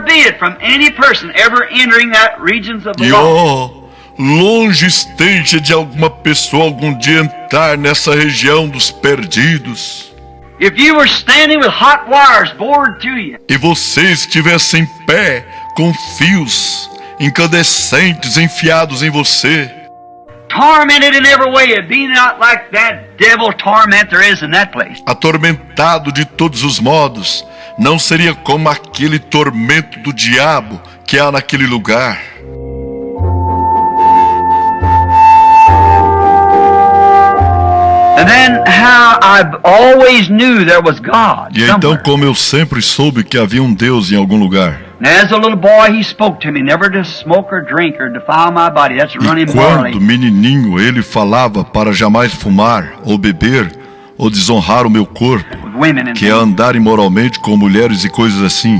far be it from any person ever entering that regions of the E law. longe esteja de alguma pessoa algum dia entrar nessa região dos perdidos. If you were standing with hot wires bored to you, E você estivesse em pé com fios incandescentes enfiados em você, tormented in every way, it'd be not like that devil torment there is in that place. atormentado de todos os modos, não seria como aquele tormento do diabo que há naquele lugar. And then how I always knew there was God E então, somewhere. como eu sempre soube que havia um Deus em algum lugar. And as a little boy, he spoke to me, never to smoke or drink or defile my body. That's running E morally. quando menininho ele falava para jamais fumar ou beber ou desonrar o meu corpo, With women and que é things. andar imoralmente com mulheres e coisas assim.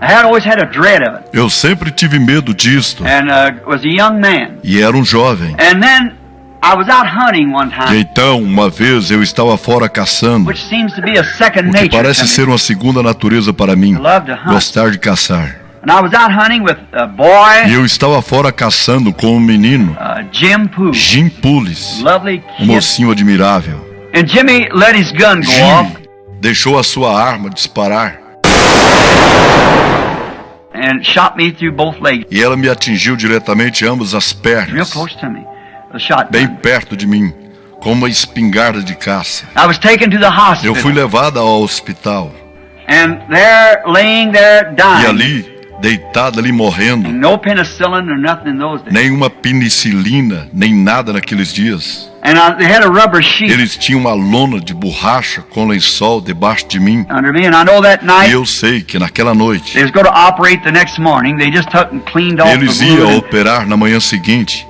I had always had a dread of it. Eu sempre tive medo disto. And was a young man. E era um jovem. And then I was out hunting one E time, então, uma vez eu estava fora caçando, which seems to be a second o que nature parece to ser me. uma segunda natureza para mim, I love to hunt. gostar de caçar. And I was out hunting with a E boy, eu estava fora caçando com um menino, Jim Poo, Jim Pulis, lovely um kid. mocinho admirável. And Jimmy let his gun go off Jim deixou a sua arma disparar and shot me through both legs, e ela me atingiu diretamente ambas as real pernas, close to me. A shotgun. bem perto de mim, com uma espingarda de caça. I was taken to the Eu fui hospital, levada ao hospital and there, laying there, e dying. ali, deitada ali morrendo, No penicillin or nothing in those days. nenhuma penicilina, nem nada naqueles dias. And they had a rubber sheet Eles tinham uma lona de borracha com lençol debaixo de mim. under me, and I know that E night eu sei que naquela noite they was going to operate the next morning. They just took and cleaned off eles the iam wound. operar na manhã seguinte.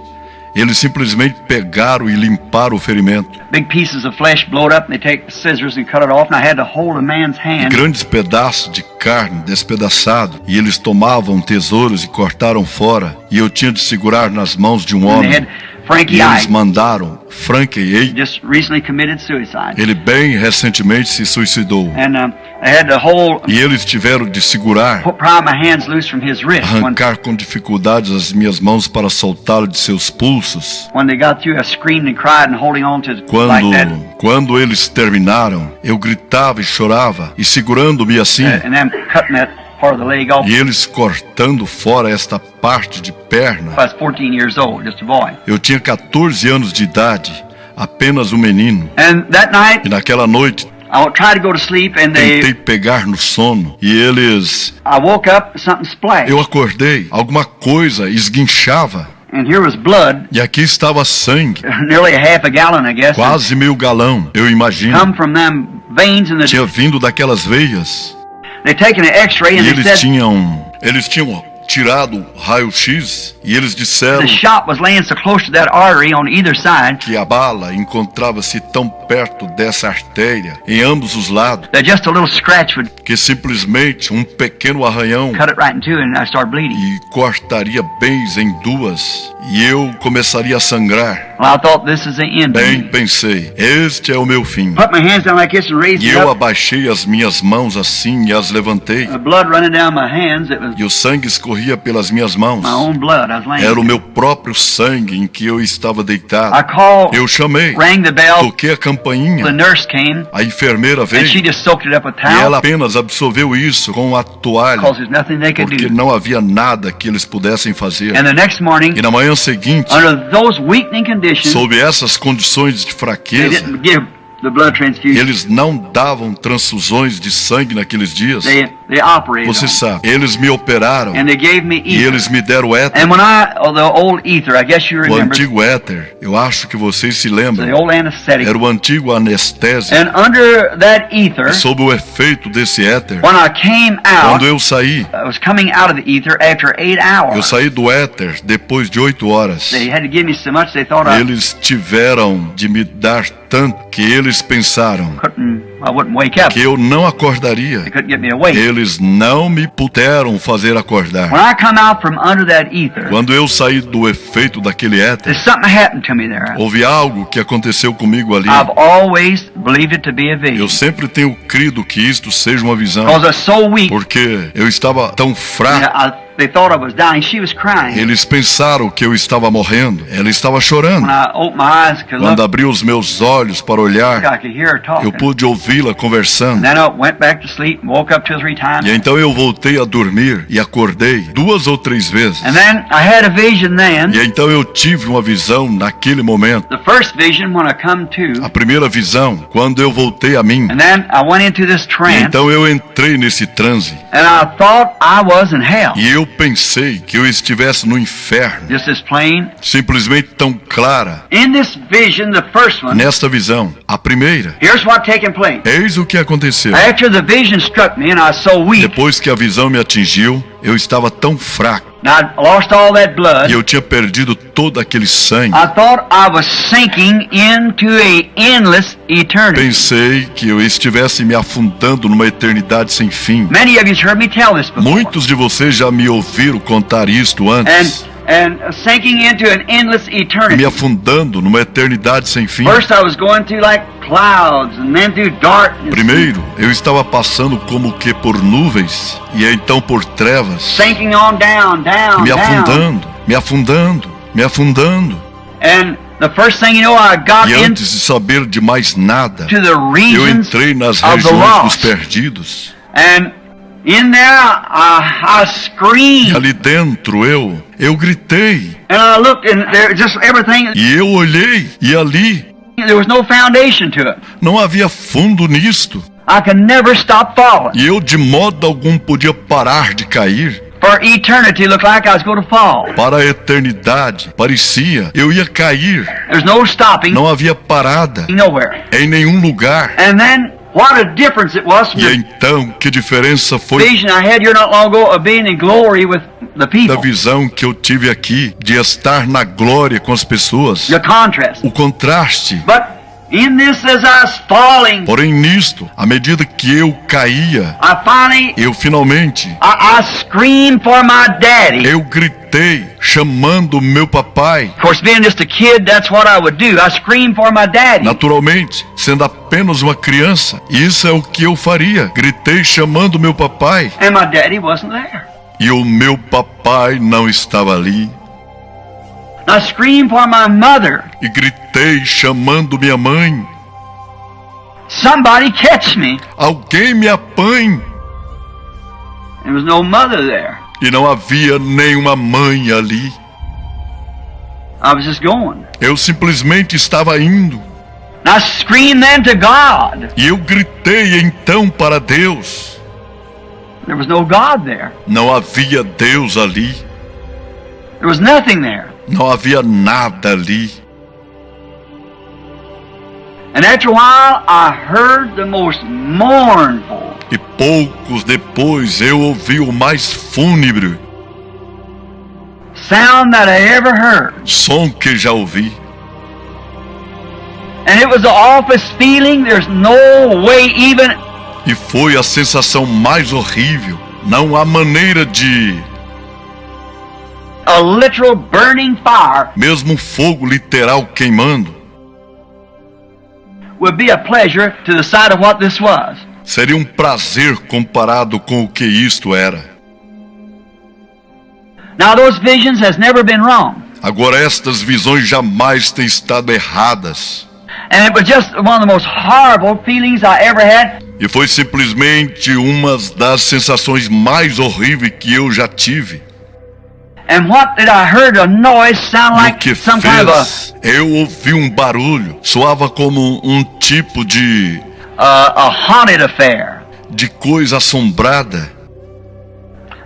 Eles simplesmente pegaram e limparam o ferimento. Big pieces of flesh blowed up, and they take scissors and cut it off, and I had to hold a man's hand. Grandes pedaços de carne despedaçado. E eles tomavam tesouros e cortaram fora. E eu tinha de segurar nas mãos de um And they homem. had Frankie E eles I mandaram Frank A. just recently committed suicide. Ele bem recentemente se suicidou. And I had to hold, E eles tiveram de segurar, pry my hands loose from his wrist. arrancar com dificuldades as minhas mãos para soltá-lo de seus pulsos. When they got through, I screamed and cried and holding on to like that. Quando eles terminaram, eu gritava e chorava, e segurando-me assim, And then cutting that part of the leg off. e eles cortando fora esta parte de perna. I was 14 years old, just a boy. Eu tinha 14 anos de idade, apenas um menino. And that night, E naquela noite, I tried to go to sleep, and tentei pegar no sono, e eles... I woke up, something splashed, Eu acordei, alguma coisa esguinchava, and here was blood, e aqui estava sangue, nearly a half a gallon, I guess, quase meio galão, eu imagino. come from them veins in the. Tinha vindo daquelas veias. They taken an X-ray and E they eles said tinham tirado o raio-x e eles disseram the shot was laying so close to that artery on either side que a bala encontrava-se tão perto dessa artéria, em ambos os lados, that just a little scratch would que simplesmente um pequeno arranhão cut it right in two, and I started bleeding. e cortaria bem em duas, e eu começaria a sangrar. Well, I thought this is the end. Bem, pensei, este é o meu fim. Put my hands down like this and raised E it eu up. abaixei as minhas mãos assim e as levantei, The blood running down my hands. It was e o sangue escorria pelas minhas mãos. my own blood. I was laying. Era o meu próprio sangue em que eu estava I deitado. called, Eu chamei, rang the bell. toquei a The campainha, nurse came, a enfermeira and she veio just soaked it up with e ela towel apenas absorveu isso com a toalha, because there's nothing they could porque do. não havia nada que eles pudessem fazer. And the next morning, E na manhã seguinte, under those weakening conditions, sob essas condições de they fraqueza, didn't give the blood transfusion. eles não davam transfusões de sangue naqueles dias. They operated Você on it. sabe, eles me operaram And they gave me e ether. eles me deram éter, And when the old ether, I guess you o remember, antigo éter. Eu acho que vocês se the lembram. old anesthetic. Era o antigo anestésico. And under that ether, E sob o efeito desse éter, when I came quando out, eu saí, I was coming out of the ether after 8 eu hours. saí do éter depois de 8 horas. They had to give me so much they thought I Eles tiveram de me dar tanto que eles pensaram, couldn't I wouldn't wake up. que eu não acordaria. They couldn't get me awake. Eles não me puderam fazer acordar. When I come out from under that ether, Quando eu saí do efeito daquele éter, there's something happened to me there. houve algo que aconteceu comigo ali. I've always believed it to be a Eu vision. sempre tenho crido que isto seja uma visão, Because I was so weak. porque eu estava tão fraco. They thought I was dying. She was crying. Eles pensaram que eu estava morrendo. Ela estava chorando. When I opened my eyes, could Quando look, abri os meus olhos para olhar, I could hear her talking. eu pude ouvi-la conversando. And then I went back to sleep and woke up 2 or 3 times. E então eu voltei a dormir e acordei 2 ou 3 vezes. And then I had a vision then. E então eu tive uma visão naquele momento. The first vision when I come to. A primeira visão, quando eu voltei a mim. And then I went into this E trance. então eu entrei nesse transe. And I thought I was in hell. E eu pensei que eu estivesse no inferno. Just as plain. Simplesmente tão clara. In this vision, the first one. Nesta visão, a primeira. Here's what taken place. Eis o que aconteceu. After the vision struck me and I was so weak. Depois que a visão me atingiu, eu estava tão fraco. And I lost all that blood. E eu tinha perdido todo aquele sangue. I thought I was sinking into a endless eternity. Pensei que eu estivesse me afundando numa eternidade sem fim. Many of you heard me tell this before. Muitos de vocês já me ouviram contar isto antes. And sinking into an endless eternity. Me afundando numa eternidade sem fim. First I was going through like clouds and then through darkness. Primeiro, eu estava passando como que por nuvens e então por trevas. Sinking on down, down, Me down. afundando, me afundando, me afundando. And the first thing you know, I got E into antes de saber de mais nada, the eu regions entrei nas of the regiões dos lost. perdidos. And in there I E screamed. ali dentro eu gritei. And I looked and there just everything, E eu olhei, e ali there was no foundation to it. não havia fundo nisto. I could never stop falling. E eu de modo algum podia parar de cair. For eternity looked like I was going to fall. Para a eternidade, parecia eu ia cair. There's no stopping Não havia parada nowhere. em nenhum lugar. And then what a difference it was from E the então, que diferença foi vision I had here not long ago of being in glory with the da people. visão que eu tive aqui de estar na glória com as pessoas. The contrast. O contraste. But in this, as I was falling, Porém nisto, à medida que eu caía, I finally, eu finalmente, I screamed for my daddy. eu gritei, chamando meu papai. Of course, being just a kid, that's what I would do. I screamed for my daddy. Naturalmente, sendo apenas uma criança, isso é o que eu faria. Gritei chamando meu papai. And my daddy wasn't there. E o meu papai não estava ali. I screamed for my mother. E gritei chamando minha mãe. Somebody catch me. Alguém me apanhe. There was no mother there. E não havia nenhuma mãe ali. I was just going. Eu simplesmente estava indo. And I screamed then to God. E eu gritei então para Deus. There was no God there. Não havia Deus ali. There was nothing there. Não havia nada ali. And after a while, I heard the most mournful, E poucos depois eu ouvi o mais fúnebre sound that I ever heard. som que já ouvi. And it was the awfulest feeling. There's no way even E foi a sensação mais horrível. Não há maneira de... a literal burning fire Mesmo um fogo literal queimando, would be a pleasure to the sight of what this was. seria um prazer comparado com o que isto era. Now those visions has never been wrong. Agora estas visões jamais têm estado erradas. And it was just one of the most horrible feelings I ever had. E foi simplesmente uma das sensações mais horríveis que eu já tive. And what did I heard? A noise sound E o like que some kind of fez? Eu ouvi um barulho. Soava como um tipo a haunted affair. de coisa assombrada.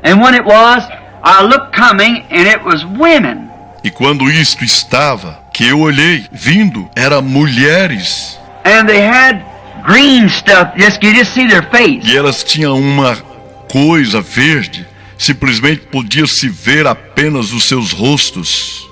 And when it was, I looked coming and it was women. E quando isto estava, que eu olhei, vindo, eram mulheres. And they had green stuff. You just see their face. E elas tinham uma coisa verde. Simplesmente podia-se ver apenas os seus rostos.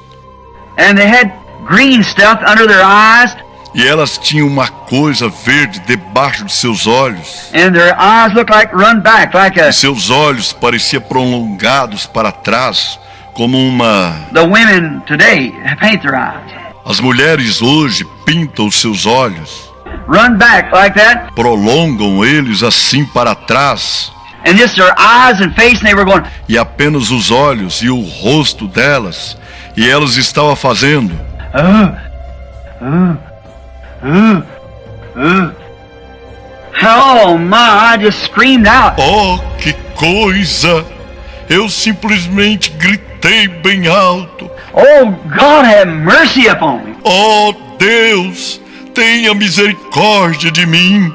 And they had green stuff under their eyes. E elas tinham uma coisa verde debaixo de seus olhos. And their eyes looked like run back, like E seus olhos pareciam prolongados para trás, como uma... the women today paint their eyes. As mulheres hoje pintam os seus olhos, Run back like that. prolongam eles assim para trás, And just their eyes and face, and they were going, e apenas os olhos e o rosto delas, e elas estavam fazendo... Oh my, I just screamed out. Oh, que coisa! Eu simplesmente gritei bem alto. Oh, God have mercy upon me. Oh, Deus, tenha misericórdia de mim.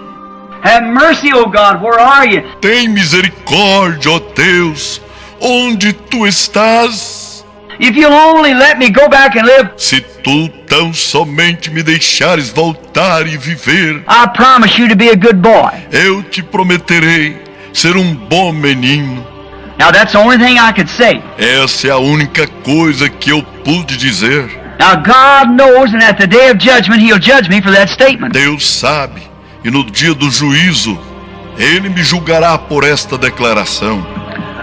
Have mercy, oh God, where are you? Tem misericórdia, ó Deus. Onde tu estás? If you'll only let me go back and live, Se tu tão somente me deixares voltar e viver, I promise you to be a good boy. eu te prometerei ser bom menino. Now that's the only thing I could say. Essa é a única coisa que eu pude dizer. Now God knows, and at the day of judgment, He'll judge me for that statement. Deus sabe, e no dia do juízo, Ele me julgará por esta declaração.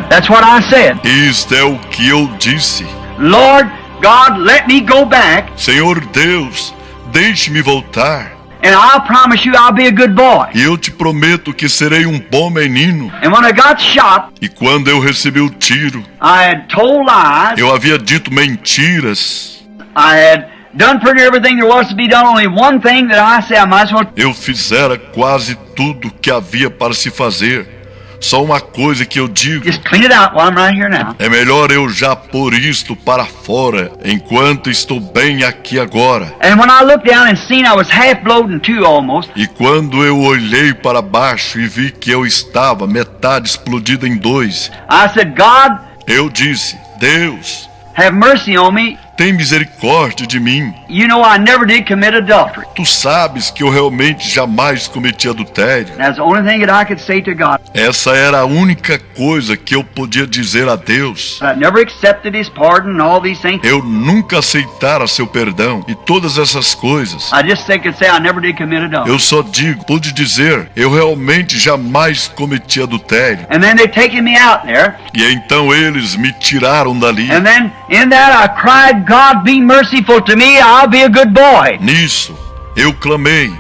That's what I said. Isto é o que eu disse. Lord God, let me go back, Senhor Deus, deixe-me voltar, and I'll promise you I'll be a good boy. e eu te prometo que serei bom menino. And when I got shot, E quando eu recebi o tiro, I had told lies. eu havia dito mentiras. I had done pretty everything there was to be done. Only one thing that I said I might as well. Eu fizera quase tudo que havia para se fazer. Só uma coisa que eu digo: Just clean it out while I'm right here now. é melhor eu já pôr isto para fora, enquanto estou bem aqui agora. And when I looked down and seen I was half blowed in two almost, E quando eu olhei para baixo e vi que eu estava metade explodida em dois, I said, God, eu disse: Deus, have mercy on me. tem misericórdia de mim. You know I never did commit adultery. Tu sabes que eu realmente jamais cometi adultério. That's the only thing that I could say to God. Essa era a única coisa que eu podia dizer a Deus. I never accepted His pardon and all these things. Eu nunca aceitara seu perdão e todas essas coisas. I just could say I never did commit adultery. Eu só digo, pude dizer, eu realmente jamais cometi adultério. And then they taken me out there. E então eles me tiraram dali. And then in that I cried, God, be merciful to me. I'll be a good boy. Nisso, eu clamei: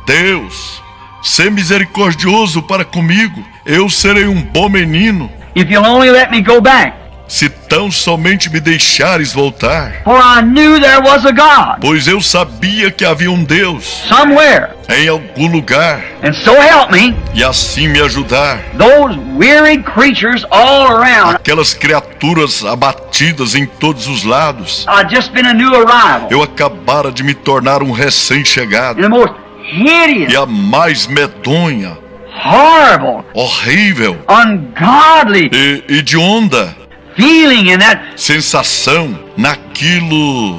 Deus, sê misericordioso para comigo. Eu serei bom menino, If you'll only let me go back. se tão somente me deixares voltar. For I knew there was a God Pois eu sabia que havia Deus somewhere. em algum lugar, And so help me, e assim me ajudar. those weary creatures all around. Aquelas criaturas abatidas em todos os lados. I'd just been a new arrival. Eu acabara de me tornar recém-chegado. And the most hideous, E a mais medonha, horrible, horrível ungodly e hedionda feeling in that sensação naquilo.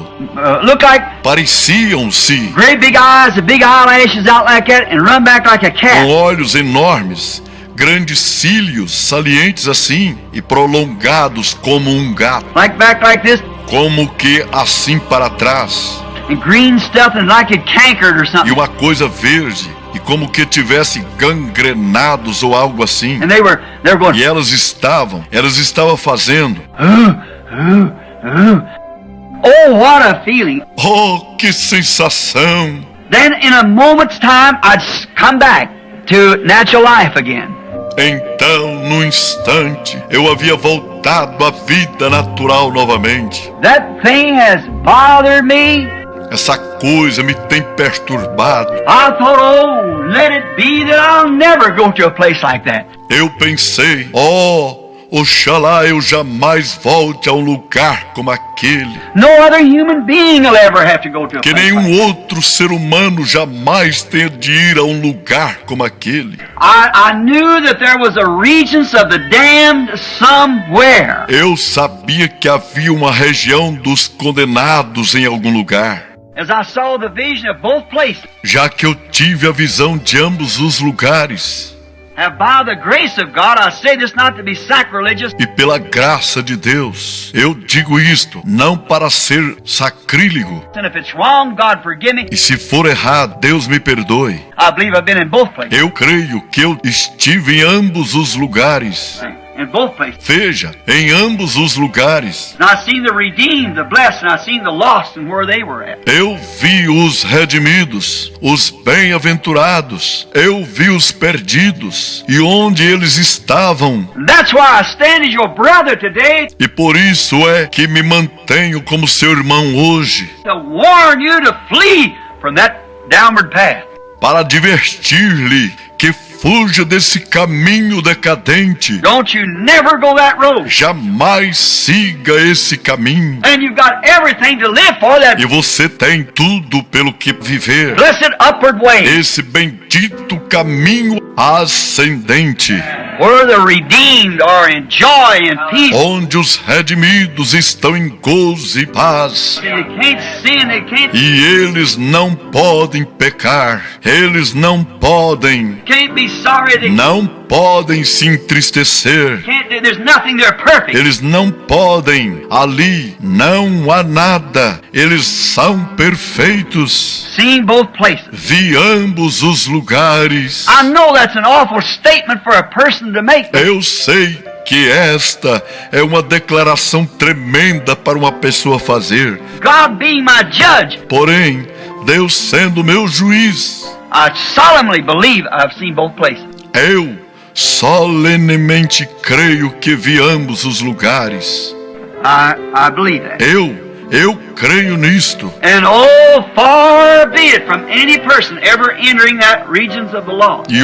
look like Pareciam-se great big eyes, and big eyelashes out like that, and run back like a com cat. olhos enormes, grandes cílios salientes assim e prolongados como gato, Like back like this, como que assim para trás, and green stuff, and like it cankered or e something. uma coisa verde e como que tivesse gangrenados ou algo assim. And they were going, E elas estavam fazendo. oh, what a feeling. Oh, que sensação! Then in a moment's time, I'd come back to natural life again. Então, no instante, eu havia voltado à vida natural novamente. That thing has bothered me. Essa coisa me tem perturbado. I thought, oh, let it be that I'll never go to a place like that. Eu pensei, oxalá eu jamais volte a lugar como aquele. No other human being will ever have to go to a Que place like nenhum outro ser humano jamais tenha de ir a lugar como aquele. that. I knew that there was a regions of the damned somewhere. Eu sabia que havia uma região dos condenados em algum lugar. As I saw the vision of both places, Já que eu tive a visão de ambos os lugares. And by the grace of God, I say this not to be sacrilegious. E pela graça de Deus, eu digo isto, não para ser sacrílego. And if it's wrong, God forgive me. E se for errado, Deus me perdoe. I believe I've been in both places. Eu creio que eu estive em ambos os lugares. In both places. Veja, em ambos os lugares. And I've seen the redeemed, the blessed, and I've seen the lost and where they were at. Eu vi os redimidos, os bem-aventurados. Eu vi os perdidos e onde eles estavam. And that's why I stand as your brother today E por isso é que me mantenho como seu irmão hoje, to warn you to flee from that downward path. para advertir-lhe que fuja desse caminho decadente. Don't you never go that road. Jamais siga esse caminho. And you've got everything to live for, that E você tem tudo pelo que viver. blessed upward way, Esse bendito caminho ascendente, where the redeemed are in joy and peace. onde os redimidos estão em gozo e paz. They can't sin, they can't E eles não podem pecar. Eles não podem. be sorry, they Não podem se entristecer. can't do, there's nothing, they're perfect. Eles não podem. Ali não há nada. Eles são perfeitos. Seen both places. Vi ambos os lugares. I know that's an awful statement for a person to make. Eu sei que esta é uma declaração tremenda para uma pessoa fazer. God being my judge, Porém, Deus sendo meu juiz, I solemnly believe I've seen both places. eu solenemente creio que vi ambos os lugares. I believe that. Eu creio nisto. And oh, far be it from any person ever entering that regions of the law. E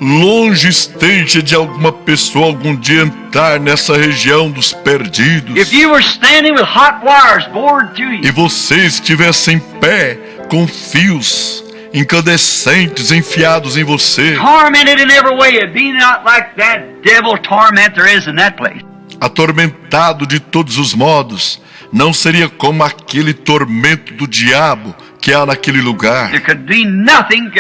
longe esteja de alguma pessoa algum dia entrar nessa região dos perdidos. If you were standing with hot wires bored to E you, você estivesse em pé com fios incandescentes enfiados em você, tormented in every way, it'd be not like that devil torment there is in that place. atormentado de todos os modos, não seria como aquele tormento do diabo que há naquele lugar. There could be nothing,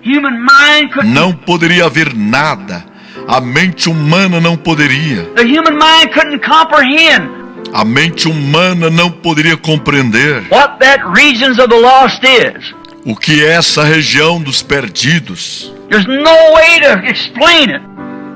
human mind couldn't, Não poderia haver nada. A mente humana não poderia. the human mind couldn't comprehend A mente humana não poderia compreender what that regions of the lost is. o que é essa região dos perdidos. There's no way to explain it.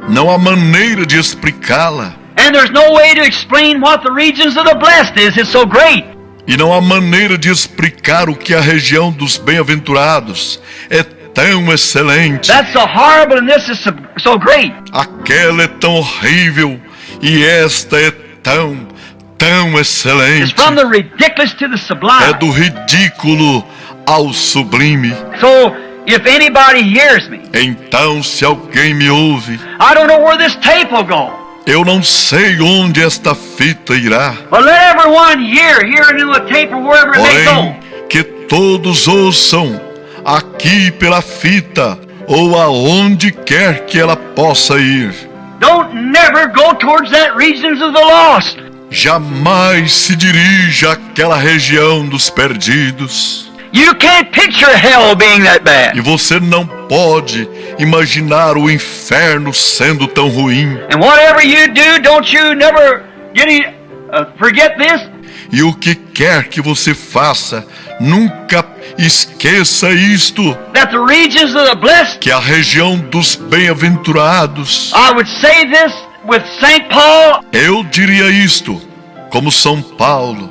Não há maneira de explicá-la. And there's no way to explain what the regions of the blessed is. It's so great. E não há maneira de explicar o que a região dos bem-aventurados é tão excelente. That's so horrible and this is so great. Aquela é tão horrível e esta é tão It's excelente. from the ridiculous to the É sublime. do ridículo ao sublime. So, if anybody hears me, Então, se alguém me ouve, I don't know where this tape will go. eu não sei onde esta fita irá. But let everyone hear it in the tape or wherever it may Porém, go. que todos ouçam aqui pela fita ou aonde quer que ela possa ir. Don't never go towards that regions of the lost. Jamais se dirija àquela região dos perdidos. You can't picture hell being that bad. E você não pode imaginar o inferno sendo tão ruim. And whatever you do, don't you never forget this. E o que quer que você faça, nunca esqueça isto, That the regions of the blessed, que a região dos bem-aventurados, I would say this with St. Paul, eu diria isto, como São Paulo,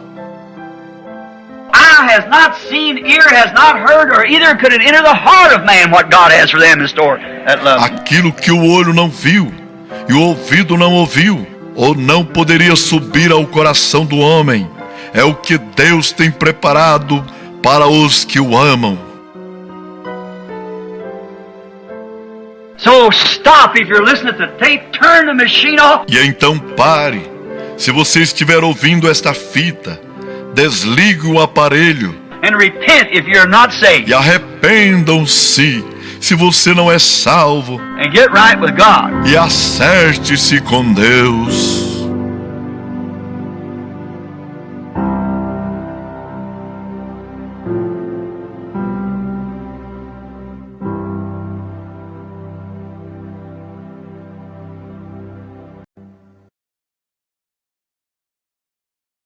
eye has not seen, ear has not heard, or either could it enter the heart of man what God has for them in store that love Him. aquilo que o olho não viu e o ouvido não ouviu, ou não poderia subir ao coração do homem, é o que Deus tem preparado para os que o amam. So stop if you're listening to the tape, turn the machine off, E então pare, se você estiver ouvindo esta fita, desligue o aparelho and repent if you're not saved, e arrependam-se se você não é salvo and get right with God. e acerte-se com Deus.